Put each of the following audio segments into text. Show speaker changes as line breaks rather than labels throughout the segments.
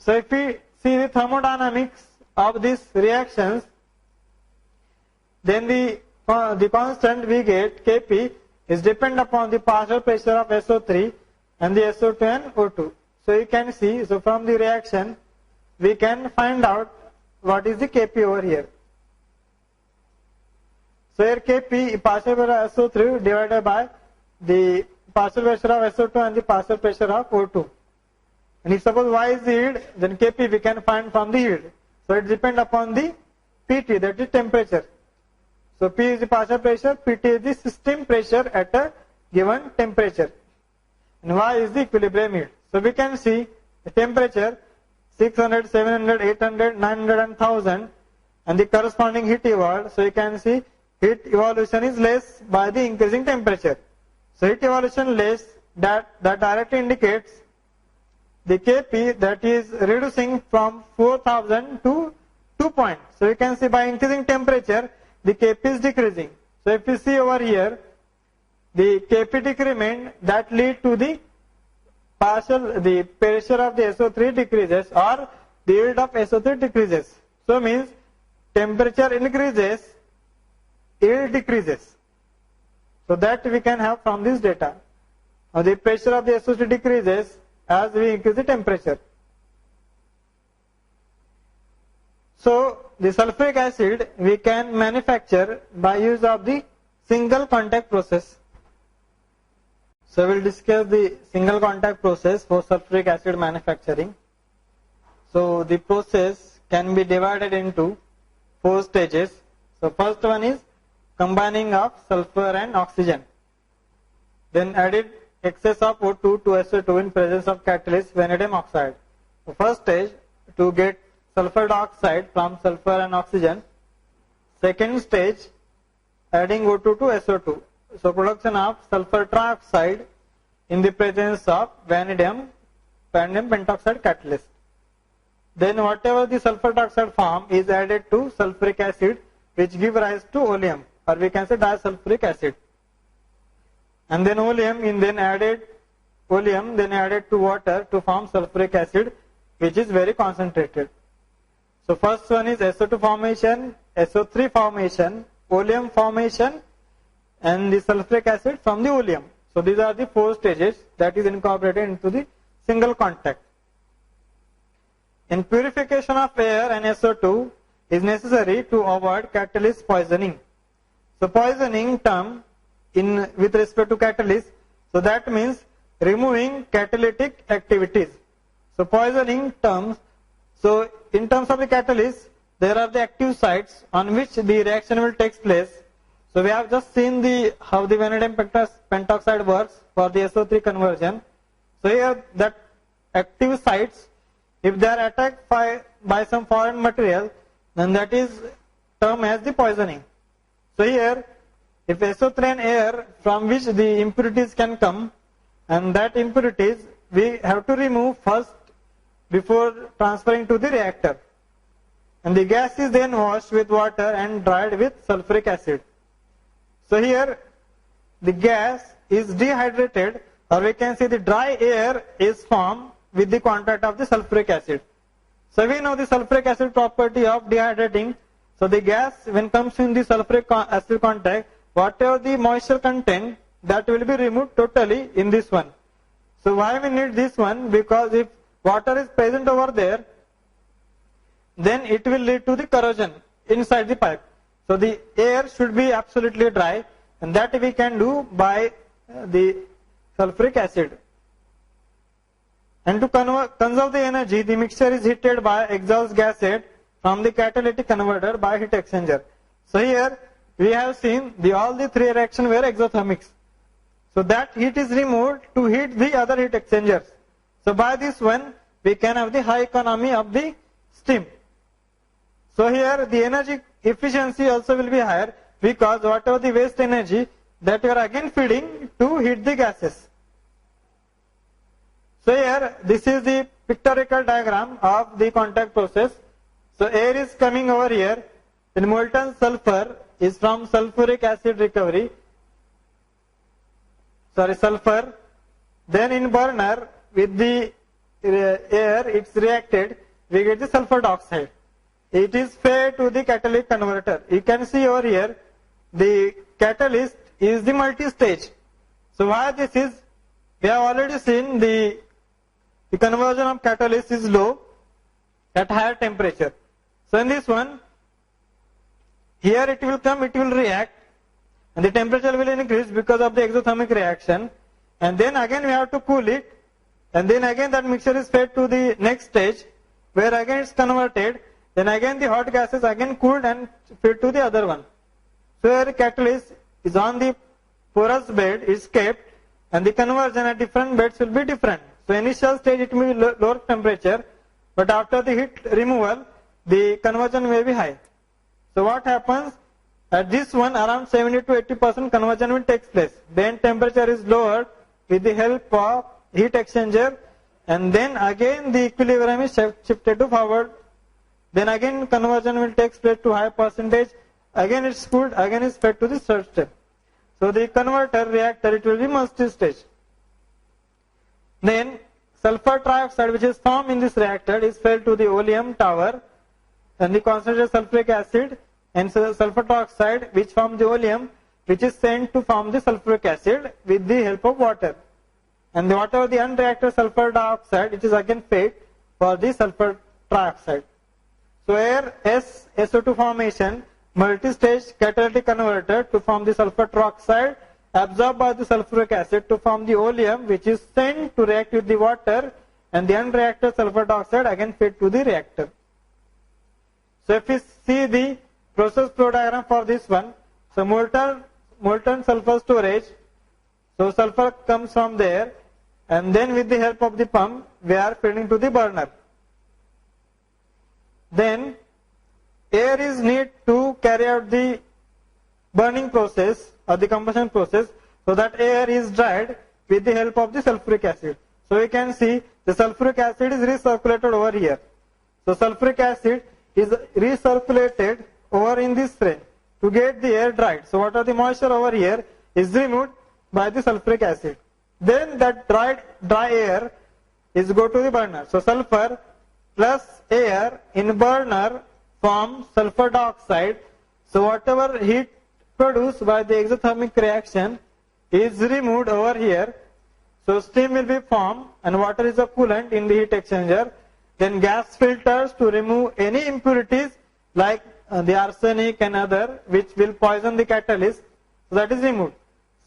So if we see the thermodynamics of these reactions, then the constant we get Kp is depend upon the partial pressure of SO3 and the SO2 and O2. So you can see, so from the reaction we can find out what is the Kp over here. So here Kp partial pressure of SO3 divided by the partial pressure of SO2 and the partial pressure of O2. And if suppose Y is the yield, then Kp we can find from the yield. So it depends upon the Pt, that is temperature. So P is the partial pressure, Pt is the system pressure at a given temperature, and Y is the equilibrium yield. So we can see the temperature 600, 700, 800, 900 and 1000 and the corresponding heat evolved. So you can see heat evolution is less by the increasing temperature. So heat evolution less, that directly indicates the Kp that is reducing from 4000 to 2 points. So you can see by increasing temperature the Kp is decreasing. So if you see over here, the Kp decrement that lead to the pressure of the SO3 decreases or the yield of SO3 decreases. So means temperature increases, yield decreases. So that we can have from this data. Now the pressure of the SO3 decreases as we increase the temperature. So the sulfuric acid we can manufacture by use of the single contact process. So we will discuss the single contact process for sulfuric acid manufacturing. So the process can be divided into 4 stages. So first one is combining of sulfur and oxygen. Then added excess of O2 to SO2 in presence of catalyst vanadium oxide. The first stage to get sulfur dioxide from sulfur and oxygen. Second stage adding O2 to SO2. So production of sulfur trioxide in the presence of vanadium pentoxide catalyst. Then whatever the sulfur dioxide form is added to sulfuric acid, which give rise to oleum, or we can say disulfuric acid. And then oleum then added to water to form sulfuric acid, which is very concentrated. So first one is SO2 formation, SO3 formation, oleum formation, and the sulfuric acid from the oleum. So these are the 4 stages that is incorporated into the single contact. In purification of air and SO2 is necessary to avoid catalyst poisoning. So poisoning term with respect to catalyst, so that means removing catalytic activities. So poisoning terms, so in terms of the catalyst, there are the active sites on which the reaction will take place. So we have just seen how the vanadium pentoxide works for the SO3 conversion. So here that active sites, if they are attacked by some foreign material, then that is termed as the poisoning. So here, if SO3 and air from which the impurities can come, and that impurities we have to remove first before transferring to the reactor. And the gas is then washed with water and dried with sulfuric acid. So here the gas is dehydrated, or we can say the dry air is formed with the contact of the sulfuric acid. So we know the sulfuric acid property of dehydrating. So the gas when comes in the sulfuric acid contact, whatever the moisture content, that will be removed totally in this one. So why we need this one? Because if water is present over there, then it will lead to the corrosion inside the pipe. So the air should be absolutely dry, and that we can do by the sulfuric acid. And to conserve the energy, the mixture is heated by exhaust gas head from the catalytic converter by heat exchanger. So here we have seen all the 3 reactions were exothermics. So that heat is removed to heat the other heat exchangers. So by this one we can have the high economy of the steam. So here the energy efficiency also will be higher, because whatever the waste energy, that you are again feeding to heat the gases. So here this is the pictorial diagram of the contact process. So air is coming over here, then molten sulfur is from sulfuric acid recovery, sulfur, then in burner with the air it's reacted, we get the sulfur dioxide. It is fed to the catalytic converter. You can see over here, the catalyst is the multi-stage. So why this is, we have already seen the conversion of catalyst is low at higher temperature. So in this one, here it will come, it will react, and the temperature will increase because of the exothermic reaction, and then again we have to cool it, and then again that mixture is fed to the next stage, where again it's converted, then again the hot gas is again cooled and fed to the other one. So here catalyst is on the porous bed, is kept, and the conversion at different beds will be different. So initial stage it may be lower temperature, but after the heat removal, the conversion may be high. So what happens? At this one, around 70 to 80% conversion will take place. Then temperature is lowered with the help of heat exchanger, and then again the equilibrium is shifted to forward. Then again conversion will take place to high percentage. Again it's cooled, again is fed to the third step. So the converter reactor, it will be multi-stage. Then sulfur trioxide, which is formed in this reactor, is fed to the oleum tower, and the concentrated sulfuric acid and sulfur trioxide, which form the oleum, which is sent to form the sulfuric acid with the help of water. And whatever the unreacted sulfur dioxide, it is again fed for the sulfur trioxide. So here SO2 formation, multi-stage catalytic converter to form the sulfur trioxide, absorbed by the sulfuric acid to form the oleum, which is sent to react with the water, and the unreacted sulfur dioxide again fed to the reactor. So if we see the process flow diagram for this one, so molten sulfur storage, so sulfur comes from there, and then with the help of the pump, we are feeding to the burner. Then air is needed to carry out the burning process or the combustion process, so that air is dried with the help of the sulfuric acid. So we can see the sulfuric acid is recirculated over here. So sulfuric acid is recirculated over in this tray to get the air dried. So what are the moisture over here is removed by the sulfuric acid. Then that dry air is go to the burner. So sulfur plus air in burner form sulfur dioxide. So whatever heat produced by the exothermic reaction is removed over here. So steam will be formed, and water is a coolant in the heat exchanger. Then gas filters to remove any impurities like the arsenic and other, which will poison the catalyst. So that is removed.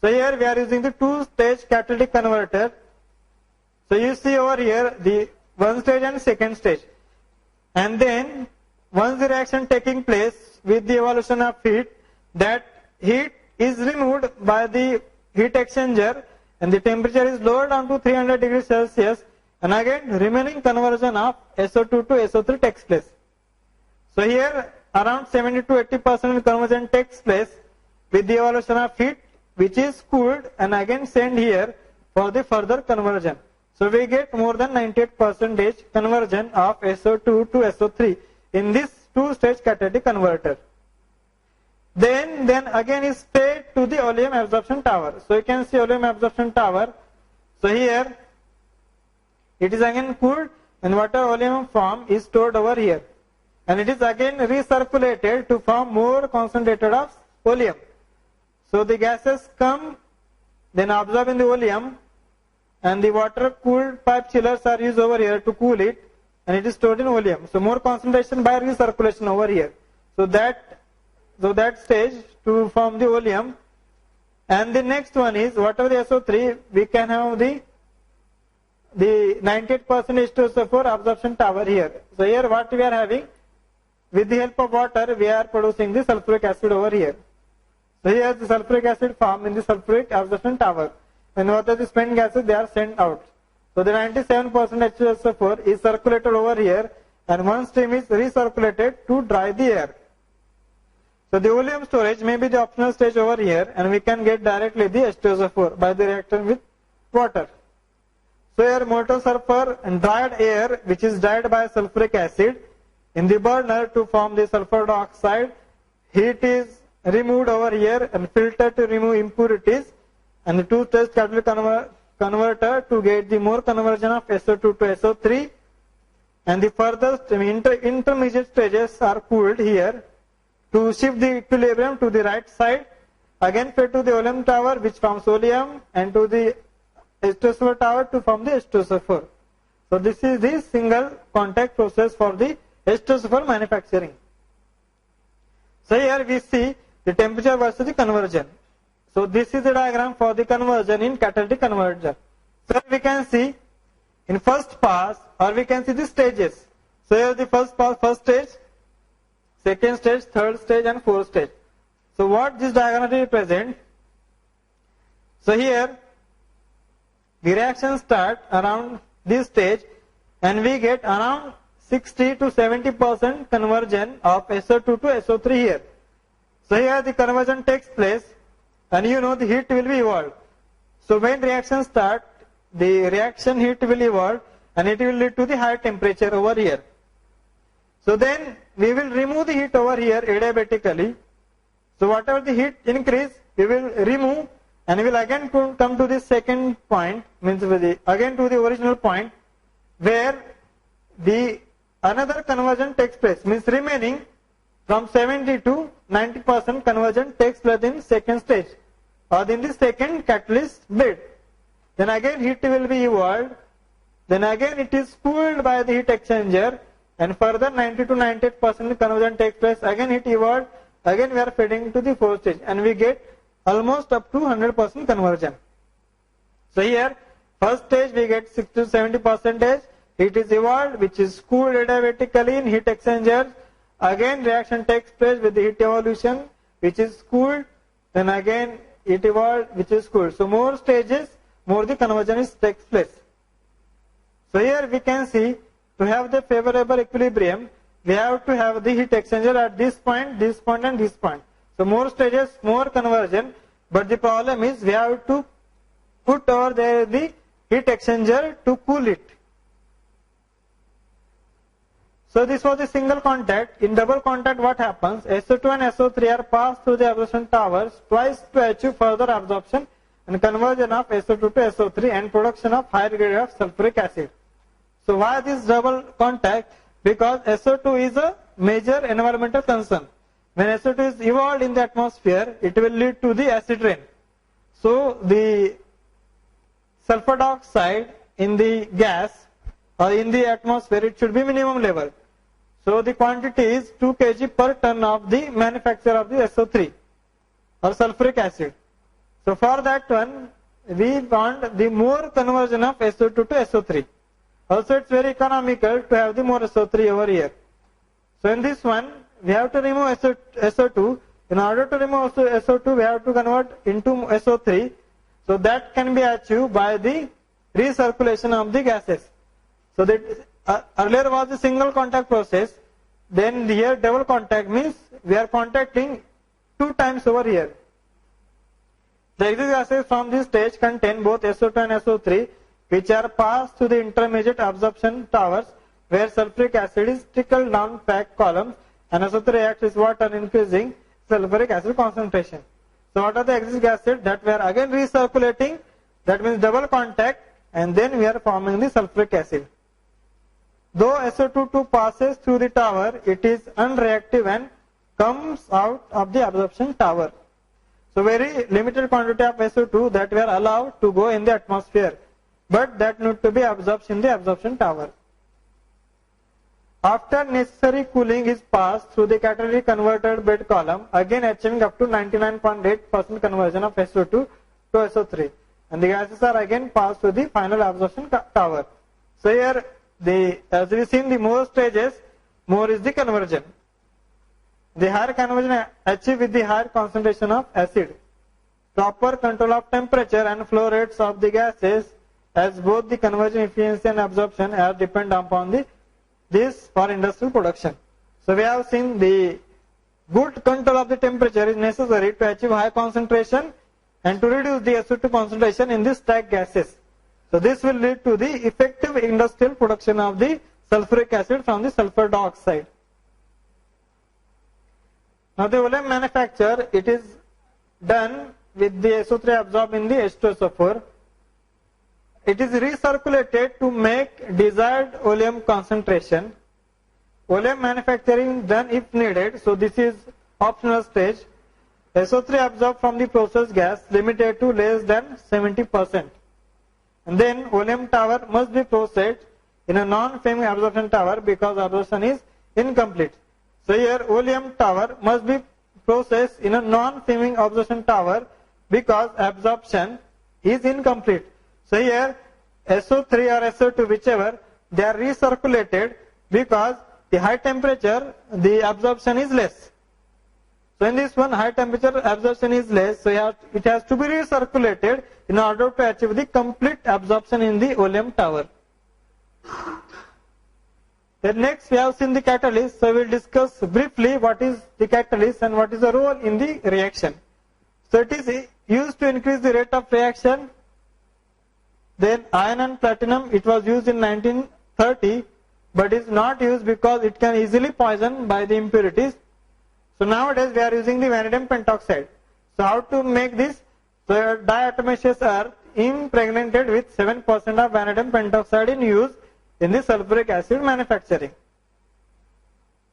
So here we are using the two-stage catalytic converter. So you see over here the one stage and second stage. And then once the reaction taking place with the evolution of heat, that heat is removed by the heat exchanger, and the temperature is lowered down to 300 degrees Celsius, and again remaining conversion of SO2 to SO3 takes place. So here around 70 to 80% conversion takes place with the evolution of heat, which is cooled and again sent here for the further conversion. So we get more than 98% conversion of SO2 to SO3 in this two-stage catalytic converter. Then again is fed to the oleum absorption tower. So you can see oleum absorption tower. So here it is again cooled, and whatever oleum form is stored over here, and it is again recirculated to form more concentrated of oleum. So the gases come, then absorb in the oleum, and the water cooled pipe chillers are used over here to cool it, and it is stored in oleum. So more concentration by recirculation over here. So that stage to form the oleum. And the next one is whatever the SO3, we can have the 98% H2SO4 absorption tower here. So here what we are having, with the help of water we are producing the sulfuric acid over here. So here the sulfuric acid formed in the sulfuric absorption tower, and what are the spent gases, they are sent out. So the 97% H2SO4 is circulated over here, and one stream is recirculated to dry the air. So the oleum storage may be the optional stage over here, and we can get directly the H2SO4 by the reaction with water. So here molten sulfur and dried air, which is dried by sulfuric acid in the burner to form the sulfur dioxide. Heat is removed over here and filtered to remove impurities, and the two-stage catalytic converter to get the more conversion of SO2 to SO3, and the further intermediate stages are cooled here to shift the equilibrium to the right side, again fed to the oleum tower which forms oleum, and to the H2SO4 tower to form the H2SO4. So this is the single contact process for the H2SO4 manufacturing. So here we see the temperature versus the conversion. So this is the diagram for the conversion in catalytic converter. So we can see in first pass, or we can see the stages. So here the first pass, first stage, second stage, third stage, and fourth stage. So what this diagram represent? So here the reaction start around this stage, and we get around 60 to 70% conversion of SO2 to SO3 here. So here the conversion takes place, and you know the heat will be evolved. So when reaction start, the reaction heat will evolve, and it will lead to the higher temperature over here. So then we will remove the heat over here adiabatically. So whatever the heat increase, we will remove, and we will again come to the second point, means again to the original point, where the another conversion takes place, means remaining from 70 to 90% conversion takes place in second stage, or in the second catalyst bed. Then again heat will be evolved, then again it is cooled by the heat exchanger, and further 90 to 98% conversion takes place, again heat evolved, again we are feeding to the fourth stage, and we get almost up to 100% conversion. So here first stage we get 60 to 70%, heat is evolved which is cooled adiabatically in heat exchanger, again reaction takes place with the heat evolution which is cooled, then again it evolved which is cooled. So more stages, more the conversion takes place. So here we can see, to have the favorable equilibrium, we have to have the heat exchanger at this point, and this point. So more stages, more conversion, but the problem is we have to put over there the heat exchanger to cool it. So this was the single contact. In double contact, what happens? SO2 and SO3 are passed through the absorption towers twice to achieve further absorption and conversion of SO2 to SO3 and production of higher grade of sulfuric acid. So why this double contact? Because SO2 is a major environmental concern. When SO2 is evolved in the atmosphere, it will lead to the acid rain. So the sulfur dioxide in the gas or in the atmosphere, it should be minimum level. So the quantity is 2 kg per ton of the manufacture of the SO3 or sulfuric acid. So for that one, we want the more conversion of SO2 to SO3. Also it's very economical to have the more SO3 over here. So in this one, we have to remove SO2. In order to remove SO2, we have to convert into SO3. So that can be achieved by the recirculation of the gases. So that earlier was a single contact process. Then here double contact means we are contacting 2 times over here. The exit gases from this stage contain both SO2 and SO3, which are passed to the intermediate absorption towers, where sulfuric acid is trickled down packed columns, and SO3 reacts with water, increasing sulfuric acid concentration. So what are the exit gases that we are again recirculating? That means double contact, and then we are forming the sulfuric acid. Though SO2 passes through the tower, it is unreactive and comes out of the absorption tower. So very limited quantity of SO2 that we are allowed to go in the atmosphere, but that need to be absorbed in the absorption tower. After necessary cooling is passed through the catalytic converter bed column, again achieving up to 99.8% conversion of SO2 to SO3, and the gases are again passed through the final absorption tower. So here, as we seen, the more stages, more is the conversion. The higher conversion achieved with the higher concentration of acid. Proper control of temperature and flow rates of the gases, as both the conversion efficiency and absorption are dependent upon this for industrial production. So we have seen the good control of the temperature is necessary to achieve high concentration and to reduce the SO2 concentration in the stacked gases. So this will lead to the effective industrial production of the sulfuric acid from the sulfur dioxide. Now the oleum manufacture, it is done with the SO3 absorbed in the H2SO4. it is recirculated to make desired oleum concentration. Oleum manufacturing done if needed. So this is optional stage. SO3 absorbed from the process gas limited to less than 70%. And then oleum tower must be processed in a non-flaming absorption tower because absorption is incomplete. So here oleum tower must be processed in a non-flaming absorption tower because absorption is incomplete. So here SO3 or SO2 whichever, they are recirculated because the high temperature the absorption is less. So in this one high temperature absorption is less, so it has to be recirculated in order to achieve the complete absorption in the oleum tower. Then next we have seen the catalyst, so we will discuss briefly what is the catalyst and what is the role in the reaction. So it is used to increase the rate of reaction. Then iron and platinum, it was used in 1930 but is not used because it can easily poison by the impurities. So nowadays we are using the vanadium pentoxide. So how to make this? So diatomaceous earth impregnated with 7% of vanadium pentoxide in use in the sulfuric acid manufacturing.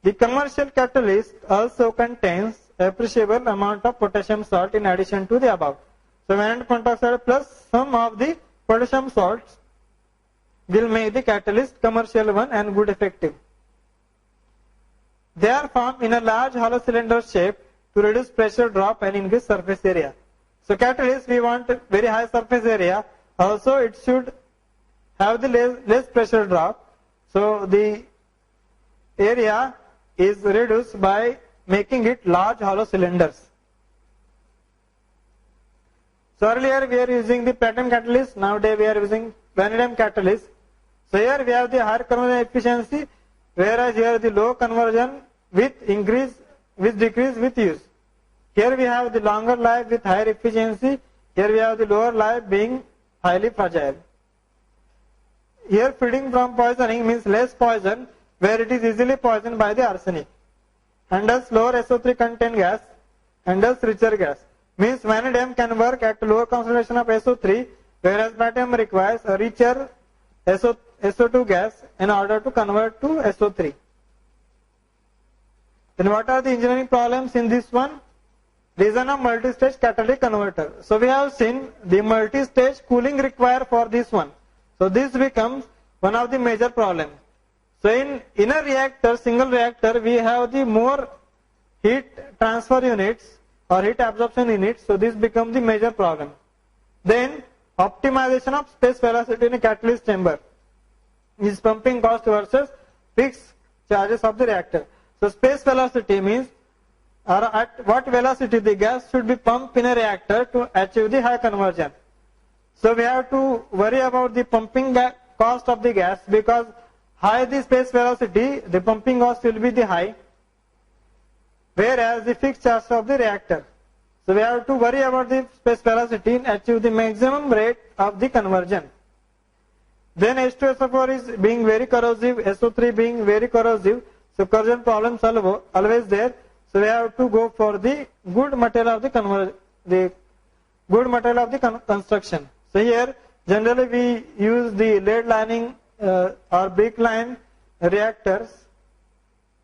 The commercial catalyst also contains appreciable amount of potassium salt in addition to the above. So vanadium pentoxide plus some of the potassium salts will make the catalyst commercial one and good effective. They are formed in a large hollow cylinder shape to reduce pressure drop and increase surface area. So catalyst we want very high surface area. Also it should have the less pressure drop. So the area is reduced by making it large hollow cylinders. So earlier we are using the platinum catalyst. Nowadays we are using vanadium catalyst. So here we have the higher conversion efficiency, whereas here the low conversion with decrease with use. Here we have the longer life with higher efficiency. Here we have the lower life being highly fragile. Here feeding from poisoning means less poison, where it is easily poisoned by the arsenic. And thus lower SO3 content gas and thus richer gas. Means vanadium can work at lower concentration of SO3, whereas platinum requires a richer SO2 gas in order to convert to SO3. Then what are the engineering problems in this one? Design of multi-stage catalytic converter. So we have seen the multi-stage cooling required for this one. So this becomes one of the major problems. So in a reactor, single reactor, we have the more heat transfer units or heat absorption units. So this becomes the major problem. Then optimization of space velocity in a catalyst chamber is pumping cost versus fixed charges of the reactor. So space velocity means at what velocity the gas should be pumped in a reactor to achieve the high conversion. So we have to worry about the pumping cost of the gas, because high the space velocity, the pumping cost will be the high, whereas the fixed charge of the reactor. So we have to worry about the space velocity and achieve the maximum rate of the conversion. Then H2SO4 is being very corrosive, SO3 being very corrosive, so corrosion problems always there. So we have to go for the good material of the construction. So here generally we use the lead lining or brick line reactors,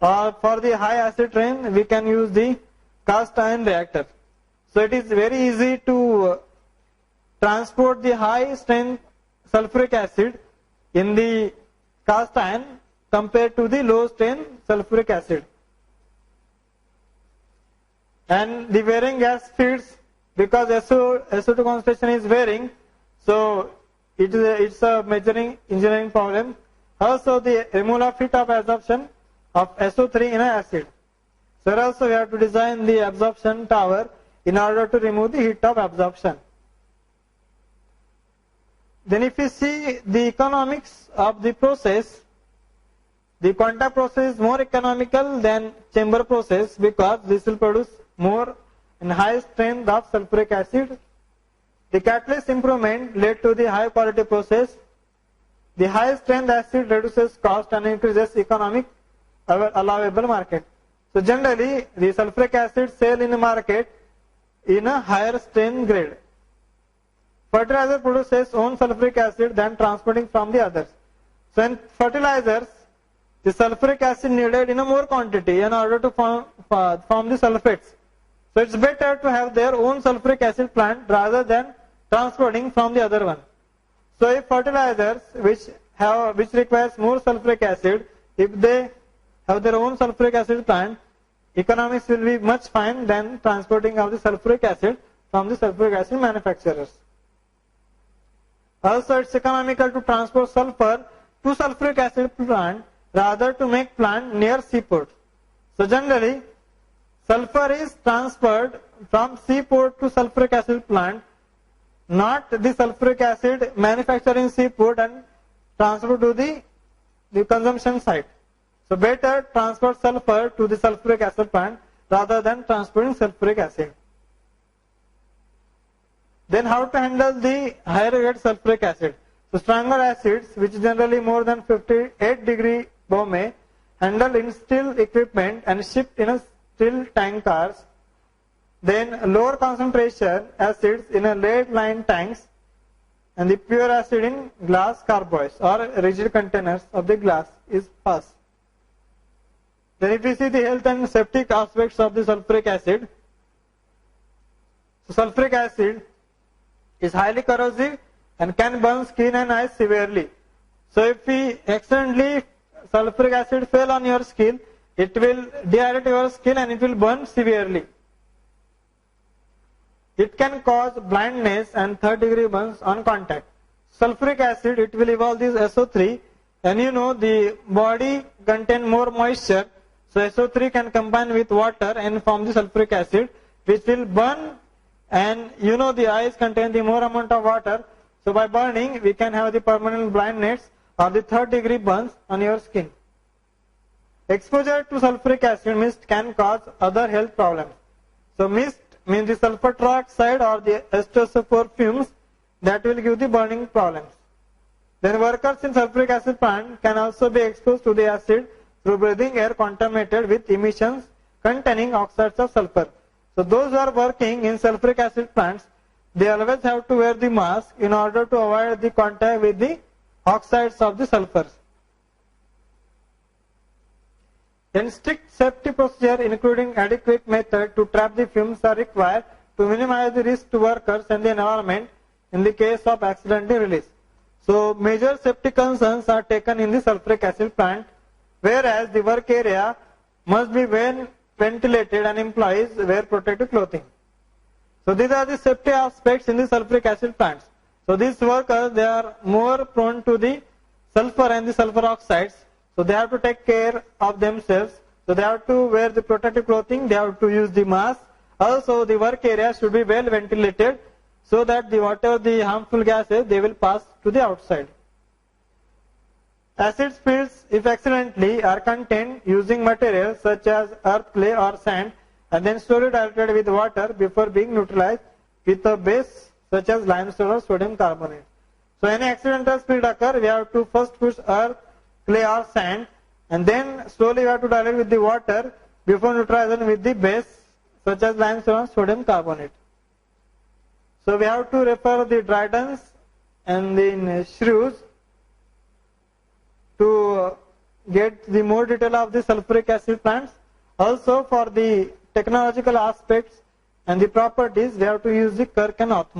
or for the high acid rain we can use the cast iron reactor. So it is very easy to transport the high strength sulfuric acid in the cast iron compared to the low strength sulfuric acid. And the varying gas feeds, because SO2 concentration is varying, so it's a measuring engineering problem. Also the removal of heat of absorption of SO3 in an acid. So also we have to design the absorption tower in order to remove the heat of absorption. Then if you see the economics of the process, the contact process is more economical than chamber process, because this will produce more and high strength of sulfuric acid. The catalyst improvement led to the high quality process. The high strength acid reduces cost and increases economic allowable market. So generally the sulfuric acid sell in the market in a higher strength grade. fertilizer produces own sulfuric acid than transporting from the others. So in fertilizers, the sulfuric acid needed in a more quantity in order to form the sulfates. So it's better to have their own sulfuric acid plant rather than transporting from the other one. So if fertilizers which requires more sulfuric acid, if they have their own sulfuric acid plant, economics will be much fine than transporting of the sulfuric acid from the sulfuric acid manufacturers. Also, it's economical to transport sulfur to sulfuric acid plant rather to make plant near seaport. So generally, sulfur is transferred from seaport to sulfuric acid plant, not the sulfuric acid manufactured in seaport and transferred to the consumption site. So better transport sulfur to the sulfuric acid plant rather than transporting sulfuric acid. Then how to handle the higher grade sulfuric acid? So stronger acids, which generally more than 58 degree Boehme, handled in steel equipment and shipped in a steel tank cars. Then lower concentration acids in a lead lined tanks, and the pure acid in glass carboys or rigid containers of the glass is passed. Then if we see the health and safety aspects of the sulfuric acid, so sulfuric acid is highly corrosive and can burn skin and eyes severely. So if we accidentally sulfuric acid fell on your skin, it will dehydrate your skin and it will burn severely. It can cause blindness and third degree burns on contact. Sulfuric acid, it will evolve this SO3, and you know the body contain more moisture, so SO3 can combine with water and form the sulfuric acid, which will burn, and you know the eyes contain the more amount of water, so by burning we can have the permanent blindness or the third degree burns on your skin. Exposure to sulfuric acid mist can cause other health problems. So mist means the sulfur trioxide or the H2SO4 fumes that will give the burning problems. Then workers in sulfuric acid plant can also be exposed to the acid through breathing air contaminated with emissions containing oxides of sulfur. So those who are working in sulfuric acid plants, they always have to wear the mask in order to avoid the contact with the oxides of the sulfurs. Then strict safety procedure including adequate method to trap the fumes are required to minimize the risk to workers and the environment in the case of accidental release. So major safety concerns are taken in the sulfuric acid plant, whereas the work area must be well ventilated and employees wear protective clothing. So these are the safety aspects in the sulfuric acid plants. So these workers, they are more prone to the sulfur and the sulfur oxides. So they have to take care of themselves. So they have to wear the protective clothing, they have to use the mask. Also the work area should be well ventilated so that whatever the harmful gases, they will pass to the outside. Acid spills, if accidentally, are contained using materials such as earth, clay or sand, and then slowly diluted with water before being neutralized with a base such as limestone or sodium carbonate. So any accidental spill occur, we have to first push earth, clay or sand, and then slowly we have to dilute with the water before neutralizing with the base such as limestone or sodium carbonate. So we have to refer the Dryden's and the Shrews to get the more detail of the sulfuric acid plants. Also for the technological aspects and the properties, we have to use the Kirk and Othman.